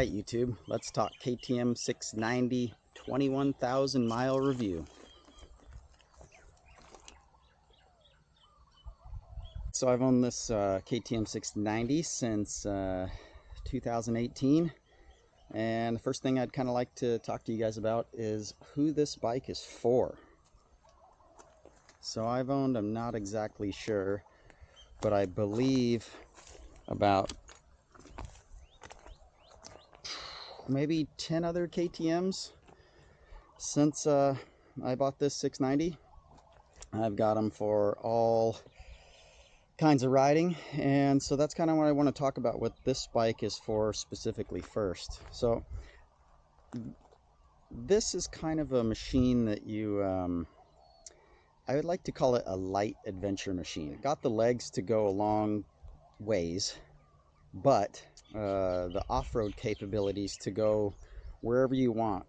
right, YouTube, let's talk KTM 690 21,000 mile review. So I've owned this KTM 690 since 2018, and the first thing I'd kind of like to talk to you guys about is who this bike is for. So I've owned, I'm not exactly sure, but I believe about maybe 10 other KTMs since I bought this 690. I've got them for all kinds of riding, and so that's kind of what I want to talk about, what this bike is for specifically first. So this is kind of a machine that you I would like to call it a light adventure machine. Got the legs to go a long ways, but the off-road capabilities to go wherever you want,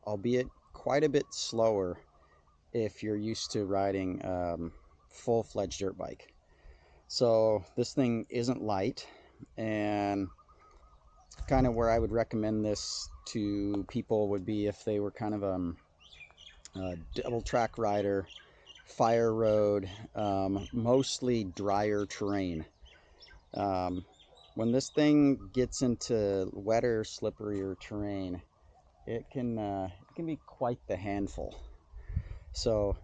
albeit quite a bit slower if you're used to riding full-fledged dirt bike. So this thing isn't light, and kind of where I would recommend this to people would be if they were kind of a double track rider, fire road, mostly drier terrain. When this thing gets into wetter, slipperier terrain, it can be quite the handful. So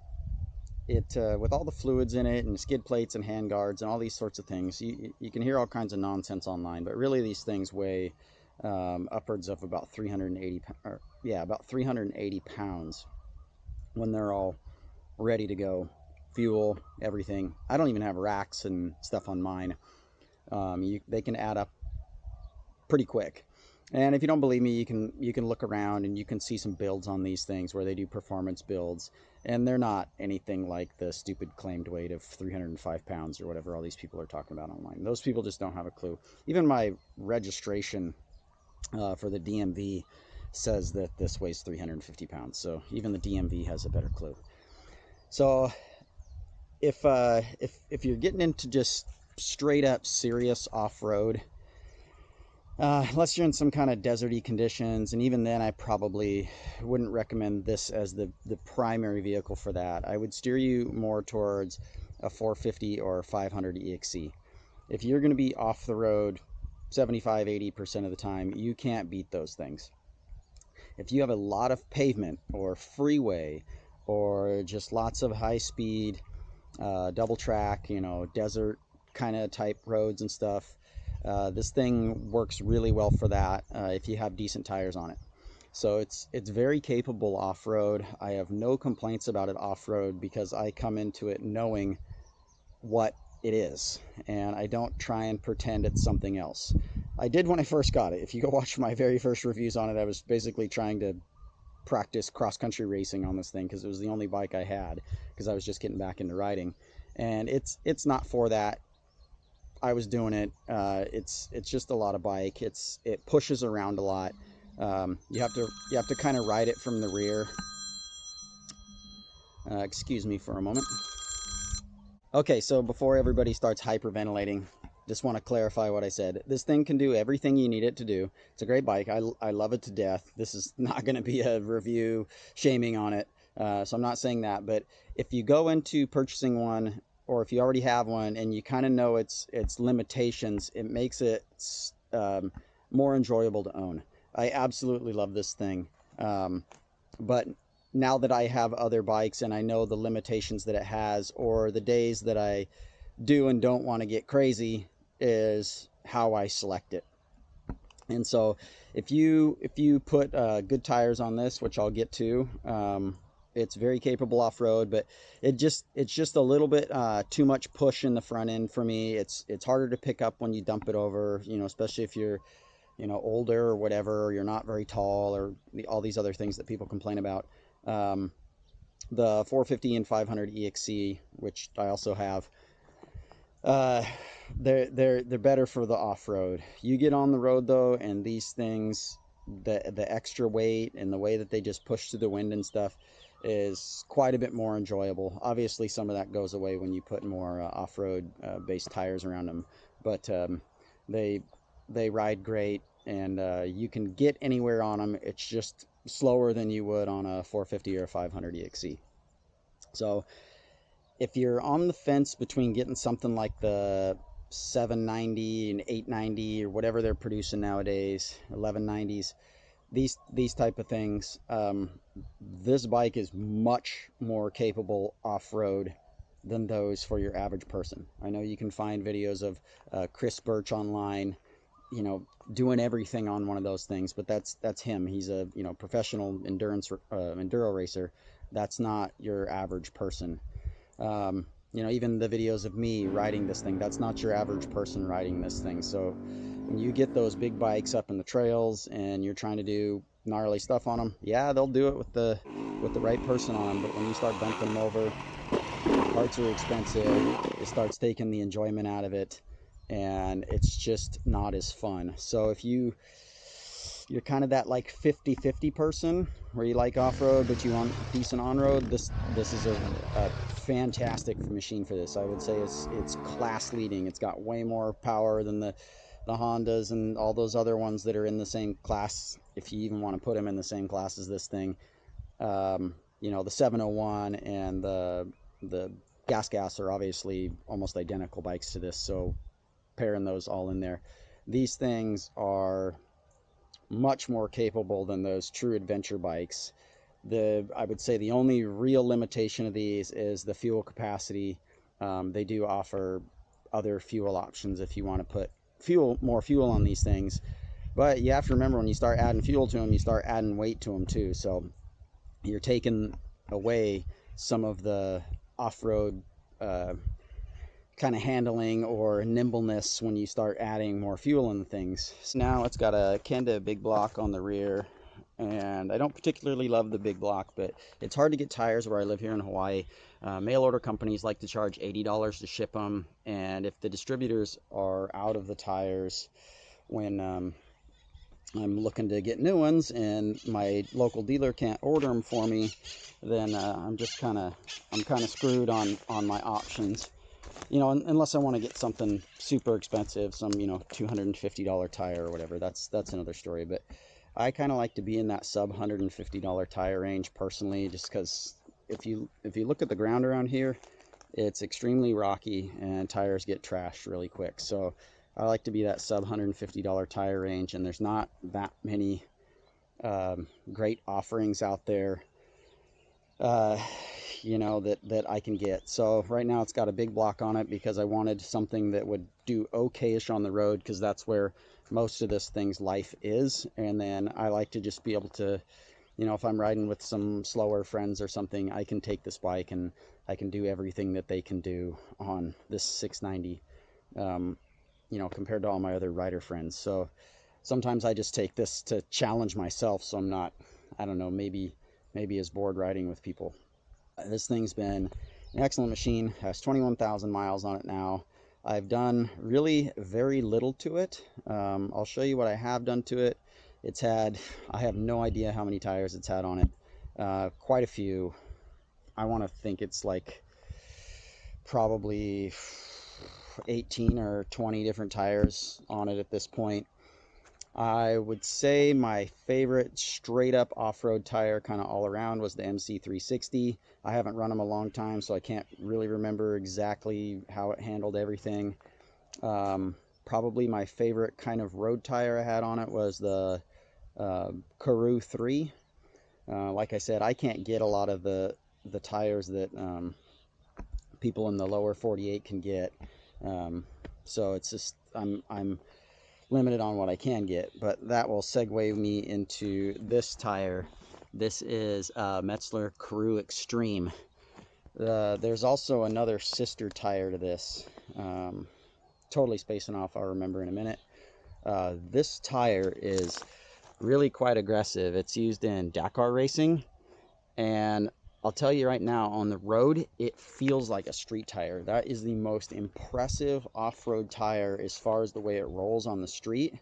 it with all the fluids in it and skid plates and hand guards and all these sorts of things, you can hear all kinds of nonsense online, but really these things weigh upwards of about 380 pounds when they're all ready to go. Fuel, everything. I don't even have racks and stuff on mine. They can add up pretty quick. And if you don't believe me, you can look around and you can see some builds on these things where they do performance builds, and they're not anything like the stupid claimed weight of 305 pounds or whatever all these people are talking about online. Those people just don't have a clue. Even my registration for the DMV says that this weighs 350 pounds, so even the DMV has a better clue. So if you're getting into just straight up serious off-road, unless you're in some kind of deserty conditions, and even then I probably wouldn't recommend this as the primary vehicle for that. I would steer you more towards a 450 or 500 EXC. If you're going to be off the road 75-80% of the time, you can't beat those things. If you have a lot of pavement or freeway or just lots of high speed double track, desert kind of type roads and stuff, this thing works really well for that if you have decent tires on it. So it's very capable off-road. I have no complaints about it off-road because I come into it knowing what it is, and I don't try and pretend it's something else. I did when I first got it. If you go watch my very first reviews on it, I was basically trying to practice cross-country racing on this thing because it was the only bike I had, because I was just getting back into riding, and it's not for that. I was doing it. It's just a lot of bike. It pushes around a lot. You have to kind of ride it from the rear. Excuse me for a moment. Okay, so before everybody starts hyperventilating, just want to clarify what I said. This thing can do everything you need it to do. It's a great bike. I love it to death. This is not going to be a review shaming on it, so I'm not saying that. But if you go into purchasing one, or if you already have one and you kind of know its limitations, it makes it more enjoyable to own. I absolutely love this thing, but now that I have other bikes and I know the limitations that it has, or the days that I do and don't want to get crazy, is how I select it. And so if you put good tires on this, which I'll get to, it's very capable off-road, but it's just a little bit too much push in the front end for me. It's harder to pick up when you dump it over, especially if you're older or whatever, or you're not very tall, or all these other things that people complain about. The 450 and 500 EXC, which I also have, they're better for the off-road. You get on the road though, and these things, the extra weight and the way that they just push through the wind and stuff is quite a bit more enjoyable. Obviously some of that goes away when you put more off-road based tires around them, but they ride great. and you can get anywhere on them. It's just slower than you would on a 450 or a 500 EXC. So if you're on the fence between getting something like the 790 and 890 or whatever they're producing nowadays, 1190s, these type of things, this bike is much more capable off-road than those for your average person. I know you can find videos of Chris Birch online, you know, doing everything on one of those things, but that's him. He's a, you know, professional enduro racer. That's not your average person. You know, even the videos of me riding this thing, that's not your average person riding this thing. So when you get those big bikes up in the trails and you're trying to do gnarly stuff on them, yeah, they'll do it with the right person on them. But when you start bumping them over, parts are expensive. It starts taking the enjoyment out of it, and it's just not as fun. So if you're kind of that like 50-50 person where you like off-road but you want decent on-road, this is a fantastic machine for this. I would say it's class leading. It's got way more power than the Hondas and all those other ones that are in the same class, if you even want to put them in the same class as this thing. You know, the 701 and the Gas are obviously almost identical bikes to this, so pairing those all in there, these things are much more capable than those true adventure bikes. I would say the only real limitation of these is the fuel capacity. They do offer other fuel options if you want to put more fuel on these things, but you have to remember, when you start adding fuel to them, you start adding weight to them too, so you're taking away some of the off-road kind of handling or nimbleness when you start adding more fuel in the things. So now it's got a Kenda big block on the rear, and I don't particularly love the big block, but it's hard to get tires where I live here in Hawaii. Mail order companies like to charge $80 to ship them, and if the distributors are out of the tires when I'm looking to get new ones and my local dealer can't order them for me, then I'm kind of screwed on my options. You know, unless I want to get something super expensive, some, you know, $250 tire or whatever. That's another story. But I kind of like to be in that sub $150 tire range personally, just because if you look at the ground around here, it's extremely rocky and tires get trashed really quick. So I like to be that sub $150 tire range, and there's not that many great offerings out there, you know, that I can get. So right now it's got a big block on it because I wanted something that would do okay-ish on the road, because that's where most of this thing's life is. And then I like to just be able to, you know, if I'm riding with some slower friends or something, I can take this bike and I can do everything that they can do on this 690, you know, compared to all my other rider friends. So sometimes I just take this to challenge myself, so I'm not, I don't know, maybe as bored riding with people. This thing's been an excellent machine, has 21,000 miles on it now. I've done really very little to it. I'll show you what I have done to it. I have no idea how many tires it's had on it. Quite a few. I want to think it's like probably 18 or 20 different tires on it at this point. I would say my favorite straight up off-road tire kind of all around was the MC360. I haven't run them a long time, so I can't really remember exactly how it handled everything. Probably my favorite kind of road tire I had on it was the Karoo 3. Like I said, I can't get a lot of the tires that people in the lower 48 can get. So it's just, I'm limited on what I can get, but that will segue me into this tire. This is Metzeler Karoo Extreme. There's also another sister tire to this. Totally spacing off, I'll remember in a minute. This tire is really quite aggressive. It's used in Dakar racing, and I'll tell you right now, on the road, it feels like a street tire. That is the most impressive off-road tire as far as the way it rolls on the street.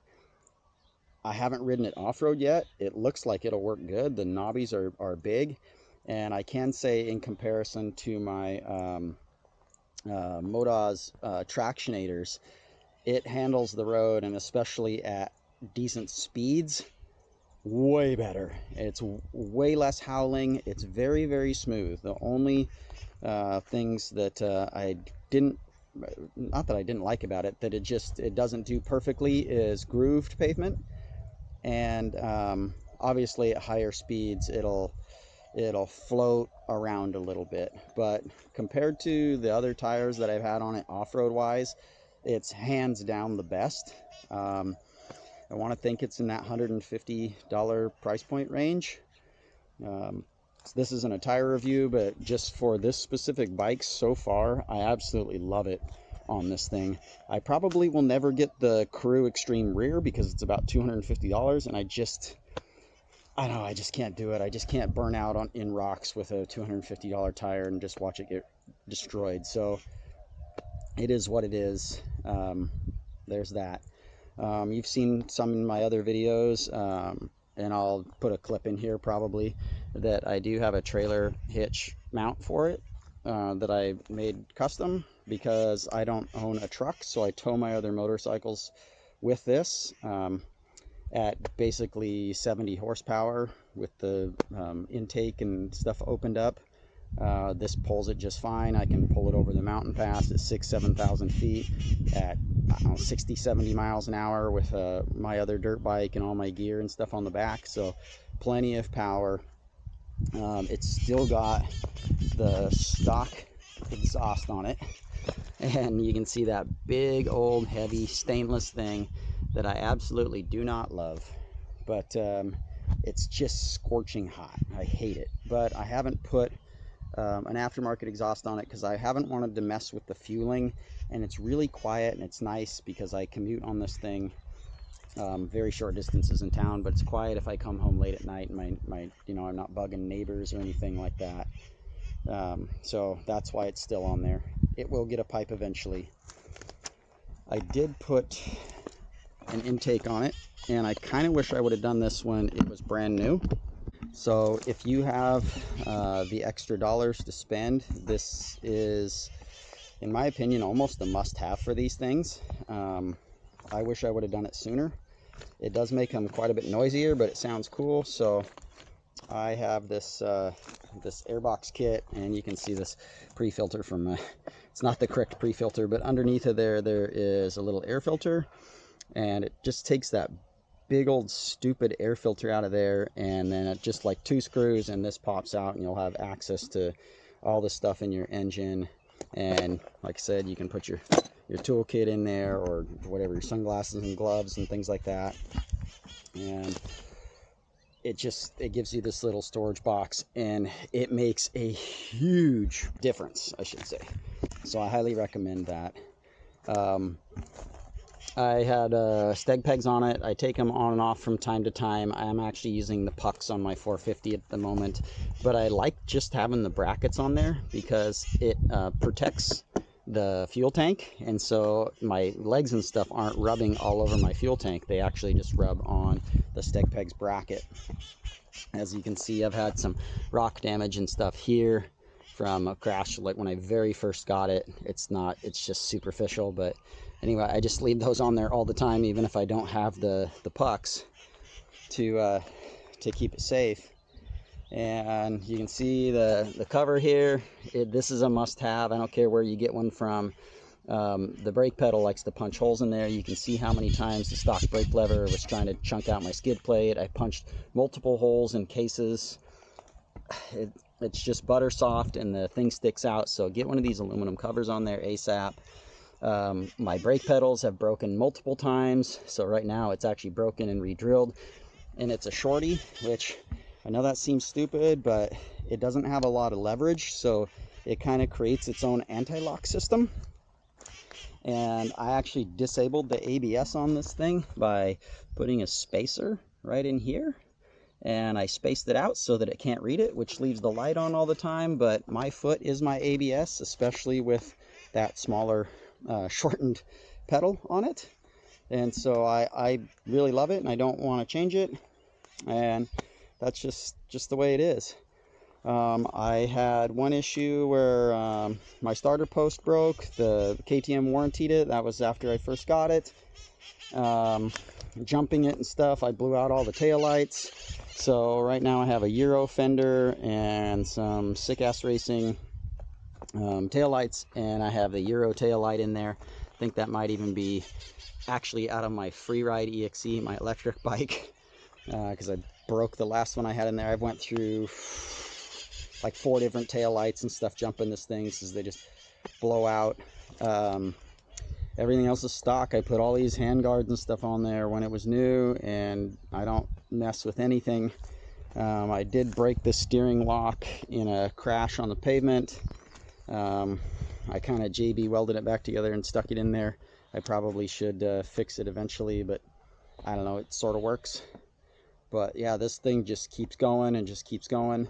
I haven't ridden it off-road yet. It looks like it'll work good. The knobbies are big, and I can say in comparison to my Modoz Tractionators, it handles the road, and especially at decent speeds, way better. It's way less howling. It's very, very smooth. The only things that I didn't, not that I didn't like about it, that it doesn't do perfectly, is grooved pavement. And obviously at higher speeds it'll float around a little bit, but compared to the other tires that I've had on it off-road wise, it's hands down the best. I want to think it's in that $150 price point range. This isn't a tire review, but just for this specific bike so far, I absolutely love it on this thing. I probably will never get the Crew Extreme Rear because it's about $250, and I don't know, I just can't do it. I just can't burn out in rocks with a $250 tire and just watch it get destroyed. So it is what it is. There's that. You've seen some in my other videos, and I'll put a clip in here probably, that I do have a trailer hitch mount for it that I made custom because I don't own a truck, so I tow my other motorcycles with this at basically 70 horsepower with the intake and stuff opened up. This pulls it just fine. I can pull it over the mountain pass at 7,000 feet at 60, 70 miles an hour with my other dirt bike and all my gear and stuff on the back. So plenty of power. It's still got the stock exhaust on it, and you can see that big old heavy stainless thing that I absolutely do not love, but it's just scorching hot. I hate it, but I haven't put an aftermarket exhaust on it because I haven't wanted to mess with the fueling, and it's really quiet and it's nice because I commute on this thing very short distances in town, but it's quiet if I come home late at night and my I'm not bugging neighbors or anything like that. So that's why it's still on there. It will get a pipe eventually. I did put an intake on it, and I kind of wish I would have done this when it was brand new. So if you have the extra dollars to spend, this is, in my opinion, almost a must-have for these things. I wish I would have done it sooner. It does make them quite a bit noisier, but it sounds cool. So I have this this airbox kit, and you can see this pre-filter from it's not the correct pre-filter, but underneath of there is a little air filter, and it just takes that big old stupid air filter out of there, and then it just like 2 screws, and this pops out, and you'll have access to all the stuff in your engine. And like I said, you can put your toolkit in there, or whatever, your sunglasses and gloves and things like that. And it gives you this little storage box, and it makes a huge difference, I should say. So I highly recommend that. I had steg pegs on it. I take them on and off from time to time. I am actually using the pucks on my 450 at the moment, but I like just having the brackets on there because it protects the fuel tank, and so my legs and stuff aren't rubbing all over my fuel tank. They actually just rub on the steg pegs bracket. As you can see, I've had some rock damage and stuff here from a crash like when I very first got it. It's just superficial, but anyway, I just leave those on there all the time, even if I don't have the pucks, to keep it safe. And you can see the cover here. This is a must-have. I don't care where you get one from. The brake pedal likes to punch holes in there. You can see how many times the stock brake lever was trying to chunk out my skid plate. I punched multiple holes in cases. It's just butter soft, and the thing sticks out, so get one of these aluminum covers on there ASAP. My brake pedals have broken multiple times, so right now it's actually broken and re-drilled, and it's a shorty, which I know that seems stupid, but it doesn't have a lot of leverage, so it kind of creates its own anti-lock system. And I actually disabled the ABS on this thing by putting a spacer right in here, and I spaced it out so that it can't read it, which leaves the light on all the time. But my foot is my ABS, especially with that smaller shortened pedal on it, and so I really love it, and I don't want to change it, and that's just the way it is. I had one issue where my starter post broke. The KTM warrantied it. That was after I first got it. jumping it and stuff, I blew out all the taillights. So right now I have a Euro fender and some sick-ass racing taillights, and I have the Euro taillight in there. I think that might even be actually out of my Freeride EXE, my electric bike, because I broke the last one I had in there. I went through like 4 different taillights and stuff jumping this thing, because they just blow out. Everything else is stock. I put all these hand guards and stuff on there when it was new, and I don't mess with anything. I did break the steering lock in a crash on the pavement. I kind of JB welded it back together and stuck it in there. I probably should fix it eventually, but I don't know, it sort of works. But yeah, this thing just keeps going and just keeps going.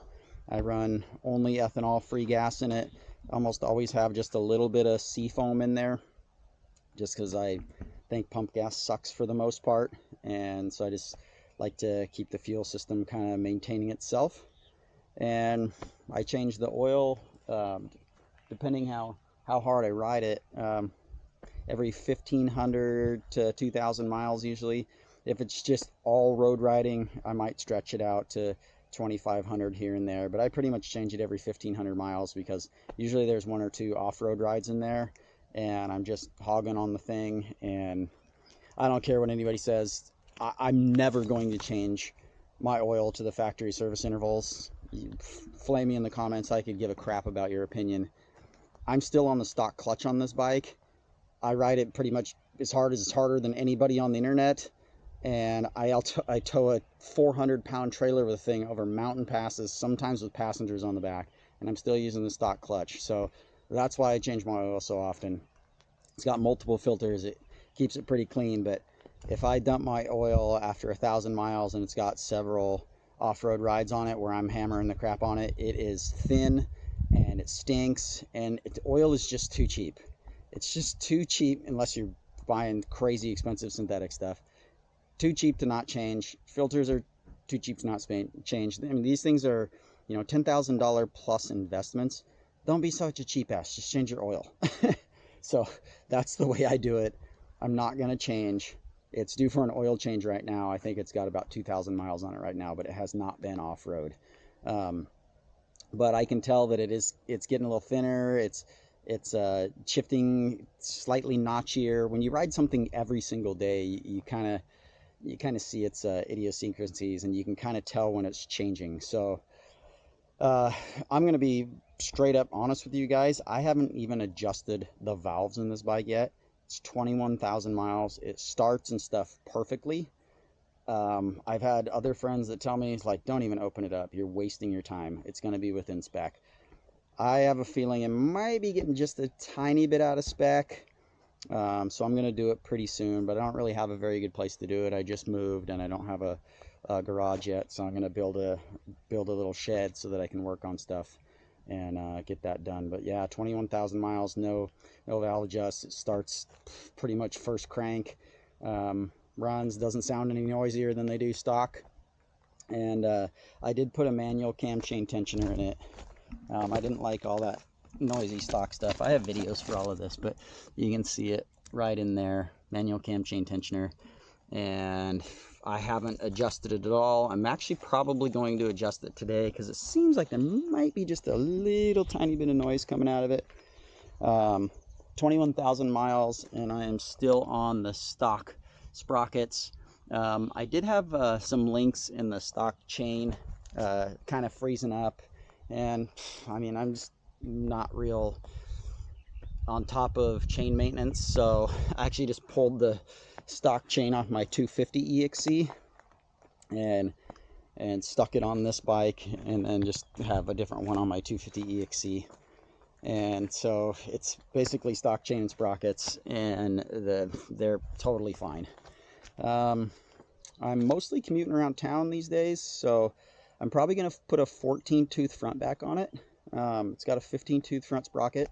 I run only ethanol free gas in it. Almost always have just a little bit of seafoam in there, just because I think pump gas sucks for the most part, and so I just like to keep the fuel system kind of maintaining itself. And I change the oil depending how hard I ride it, every 1,500 to 2,000 miles usually. If it's just all road riding, I might stretch it out to 2,500 here and there, but I pretty much change it every 1,500 miles, because usually there's 1 or 2 off-road rides in there, and I'm just hogging on the thing, and I don't care what anybody says. I'm never going to change my oil to the factory service intervals. Flame me in the comments. I could give a crap about your opinion. I'm still on the stock clutch on this bike. I ride it pretty much as hard as it's harder than anybody on the internet, and I tow a 400-pound trailer with a thing over mountain passes, sometimes with passengers on the back, and I'm still using the stock clutch. So that's why I change my oil so often. It's got multiple filters. It keeps it pretty clean, but if I dump my oil after 1,000 miles and it's got several off-road rides on it where I'm hammering the crap on it, it is thin and it stinks, and oil is just too cheap. It's just too cheap, unless you're buying crazy expensive synthetic stuff. Too cheap to not change. Filters are too cheap to not change. I mean, these things are, you know, $10,000 plus investments. Don't be such a cheap ass. Just change your oil. So that's the way I do it. I'm not going to change. It's due for an oil change right now. I think it's got about 2,000 miles on it right now, but it has not been off-road. But I can tell that it's getting a little thinner. It's shifting slightly notchier. When you ride something every single day, you kind of see its idiosyncrasies, and you can kind of tell when it's changing. So I'm going to be straight up honest with you guys. I haven't even adjusted the valves in this bike yet. It's 21,000 miles. It starts and stuff perfectly. I've had other friends that tell me, like, don't even open it up. You're wasting your time. It's going to be within spec. I have a feeling it might be getting just a tiny bit out of spec. So I'm going to do it pretty soon, but I don't really have a very good place to do it. I just moved and I don't have a garage yet, so I'm going to build a little shed so that I can work on stuff and get that done. But yeah, 21,000 miles, no valve adjust. It starts pretty much first crank. Runs, doesn't sound any noisier than they do stock. And I did put a manual cam chain tensioner in it. I didn't like all that noisy stock stuff. I have videos for all of this, but you can see it right in there. Manual cam chain tensioner. And I haven't adjusted it at all. I'm actually probably going to adjust it today, because it seems like there might be just a little tiny bit of noise coming out of it. 21,000 miles, and I am still on the stock sprockets. I did have some links in the stock chain kind of freezing up, and I mean, I'm just not real on top of chain maintenance, so I actually just pulled the stock chain off my 250 EXE and stuck it on this bike, and then just have a different one on my 250 EXE. And so it's basically stock chain and sprockets, and they're totally fine. I'm mostly commuting around town these days, so I'm probably going to put a 14-tooth front back on it. It's got a 15-tooth front sprocket,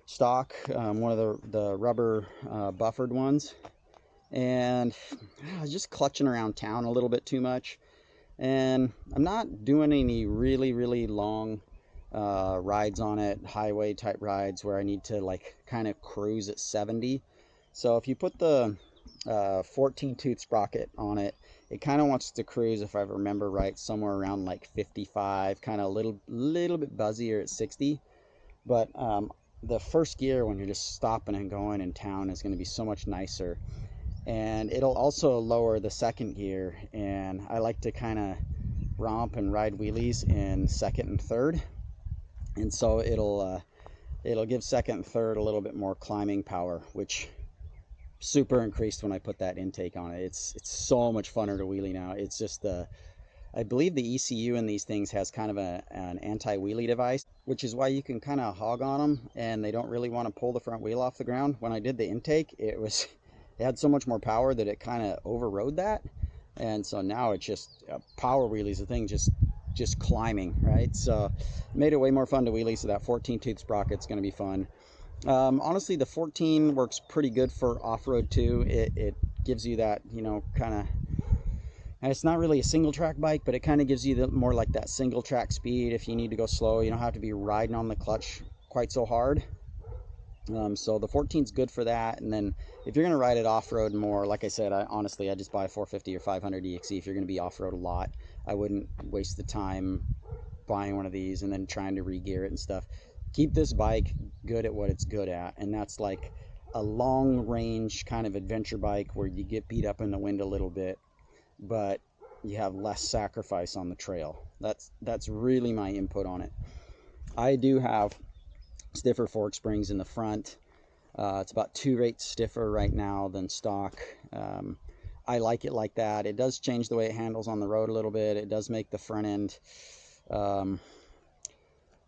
stock, one of the rubber buffered ones. And I was just clutching around town a little bit too much, and I'm not doing any really long rides on it, highway type rides where I need to like kind of cruise at 70. So if you put the 14 tooth sprocket on it. It kind of wants to cruise, if I remember right, somewhere around like 55, kind of a little bit buzzier at 60. But the first gear, when you're just stopping and going in town, is going to be so much nicer. And it'll also lower the second gear, and I like to kind of romp and ride wheelies in second and third, and so it'll give second and third a little bit more climbing power, which super increased when I put that intake on it. It's so much funner to wheelie now. It's just I believe the ECU in these things has kind of an anti-wheelie device, which is why you can kind of hog on them and they don't really want to pull the front wheel off the ground. When I did the intake, it had so much more power that it kind of overrode that, and so now it's just power wheelies, the thing just climbing, right? So it made it way more fun to wheelie. So that 14 tooth sprocket's going to be fun. Honestly, the 14 works pretty good for off-road too. It gives you that, you know, kind of, and it's not really a single track bike, but it kind of gives you more like that single track speed. If you need to go slow, you don't have to be riding on the clutch quite so hard. So the 14 is good for that. And then if you're going to ride it off-road more, like I said, honestly, I just buy a 450 or 500 EXE. If you're going to be off-road a lot, I wouldn't waste the time buying one of these and then trying to re-gear it and stuff. Keep this bike good at what it's good at, and that's like a long range kind of adventure bike where you get beat up in the wind a little bit, but you have less sacrifice on the trail. That's really my input on it. I do have stiffer fork springs in the front. It's about 2 rates stiffer right now than stock. I like it like that. It does change the way it handles on the road a little bit. It does make the front end,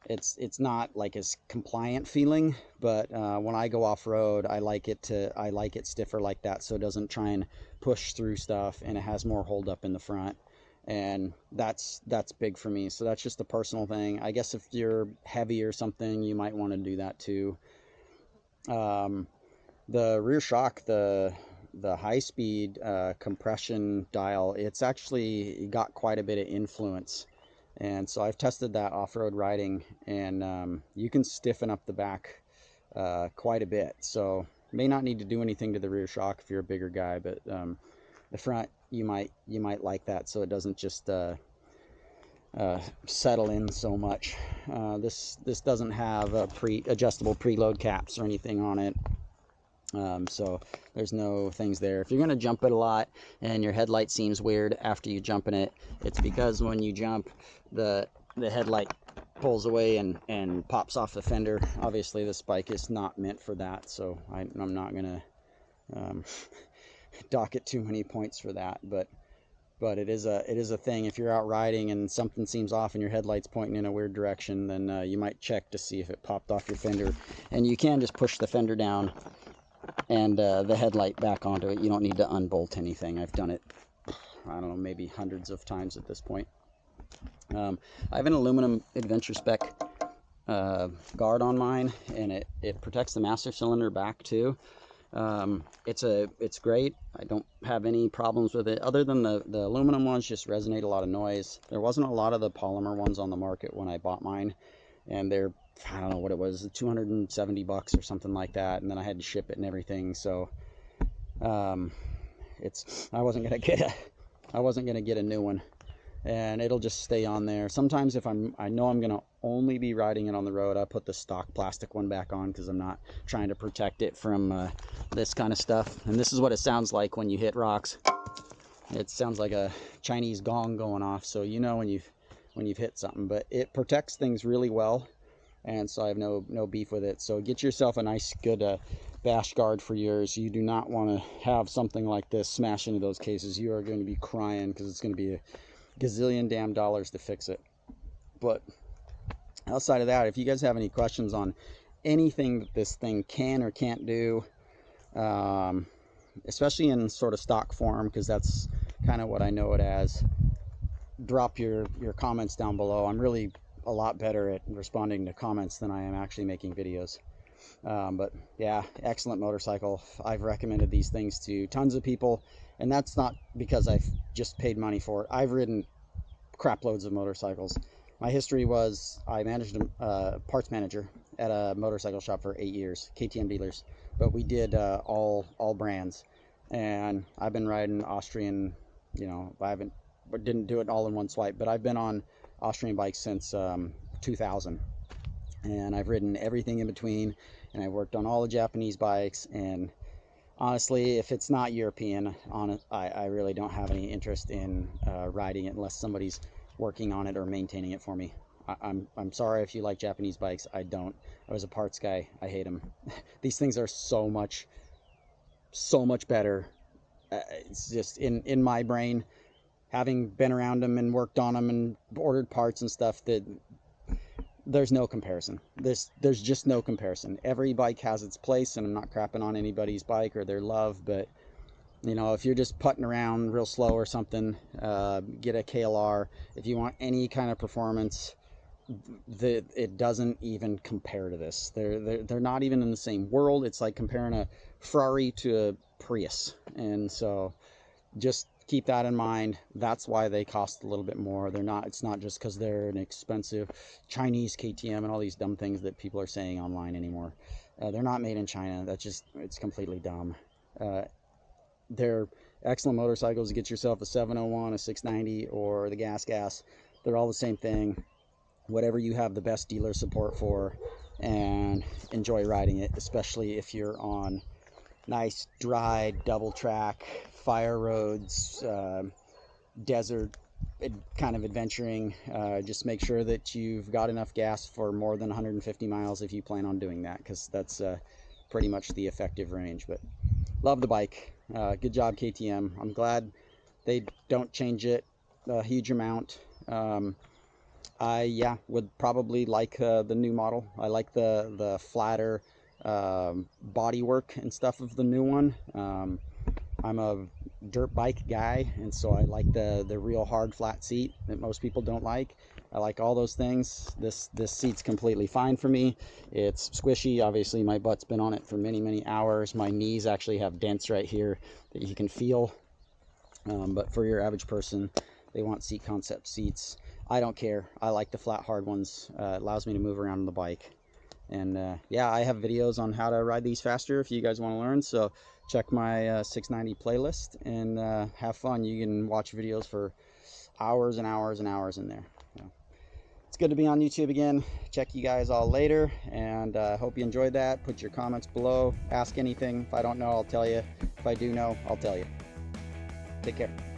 it's not like as compliant feeling, but when I go off road, I like it stiffer like that, so it doesn't try and push through stuff, and it has more hold up in the front, and that's big for me. So that's just a personal thing. I guess if you're heavy or something, you might want to do that too. The rear shock, the high speed compression dial, it's actually got quite a bit of influence. And so I've tested that off-road riding, and you can stiffen up the back quite a bit. So may not need to do anything to the rear shock if you're a bigger guy, but the front, you might like that, so it doesn't just settle in so much. This doesn't have adjustable preload caps or anything on it. So there's no things there. If you're going to jump it a lot and your headlight seems weird after you jump in it, it's because when you jump, the headlight pulls away and pops off the fender. Obviously this bike is not meant for that, so I'm not going to dock it too many points for that, but it is a thing. If you're out riding and something seems off and your headlight's pointing in a weird direction, then you might check to see if it popped off your fender, and you can just push the fender down and the headlight back onto it. You don't need to unbolt anything. I've done it, I don't know, maybe hundreds of times at this point. I have an aluminum adventure spec guard on mine, and it protects the master cylinder back too. It's great. I don't have any problems with it, other than the aluminum ones just resonate a lot of noise. There wasn't a lot of the polymer ones on the market when I bought mine, and they're, I don't know what it was, 270 bucks or something like that, and then I had to ship it and everything. So I wasn't gonna get a new one, and it'll just stay on there. Sometimes if I know I'm gonna only be riding it on the road, I put the stock plastic one back on, because I'm not trying to protect it from this kind of stuff. And this is what it sounds like when you hit rocks. It sounds like a Chinese gong going off, so you know when you've hit something. But it protects things really well, and so I have no beef with it. So get yourself a nice good bash guard for yours. You do not want to have something like this smash into those cases. You are going to be crying, because it's going to be a gazillion damn dollars to fix it. But outside of that, if you guys have any questions on anything that this thing can or can't do, especially in sort of stock form, because that's kind of what I know it as, drop your comments down below. I'm really a lot better at responding to comments than I am actually making videos. But yeah, excellent motorcycle. I've recommended these things to tons of people, and that's not because I've just paid money for it. I've ridden crap loads of motorcycles. My history was I managed a parts manager at a motorcycle shop for 8 years, KTM dealers, but we did all brands. And I've been riding Austrian, didn't do it all in one swipe, but I've been on Austrian bikes since 2000, and I've ridden everything in between, and I worked on all the Japanese bikes. And honestly, if it's not European, I really don't have any interest in riding it unless somebody's working on it or maintaining it for me. I'm sorry if you like Japanese bikes. I don't. I was a parts guy. I hate them. These things are so much better. It's just in my brain, having been around them and worked on them and ordered parts and stuff, that there's no comparison. There's just no comparison. Every bike has its place, and I'm not crapping on anybody's bike or their love, but if you're just putting around real slow or something, get a KLR. If you want any kind of performance, it doesn't even compare to this. They're not even in the same world. It's like comparing a Ferrari to a Prius. And so just keep that in mind. That's why they cost a little bit more. It's not just because they're an expensive Chinese KTM and all these dumb things that people are saying online anymore. They're not made in China. It's completely dumb. They're excellent motorcycles. Get yourself a 701, a 690, or the gas. They're all the same thing. Whatever you have the best dealer support for, and enjoy riding it, especially if you're on nice dry double track fire roads, desert kind of adventuring. Just make sure that you've got enough gas for more than 150 miles if you plan on doing that, because that's pretty much the effective range. But love the bike. Good job, KTM. I'm glad they don't change it a huge amount. I would probably like the new model. I like the flatter body work and stuff of the new one. I'm a dirt bike guy, and so I like the real hard flat seat that most people don't like. I like all those things. This seat's completely fine for me. It's squishy. Obviously my butt's been on it for many hours. My knees actually have dents right here that you can feel. But for your average person, they want seat concept seats. I don't care. I like the flat hard ones. It allows me to move around on the bike. And yeah, I have videos on how to ride these faster if you guys want to learn. So check my 690 playlist and have fun. You can watch videos for hours and hours and hours in there. So it's good to be on YouTube again. Check you guys all later, and hope you enjoyed that. Put your comments below. Ask anything. If I don't know, I'll tell you. If I do know, I'll tell you. Take care.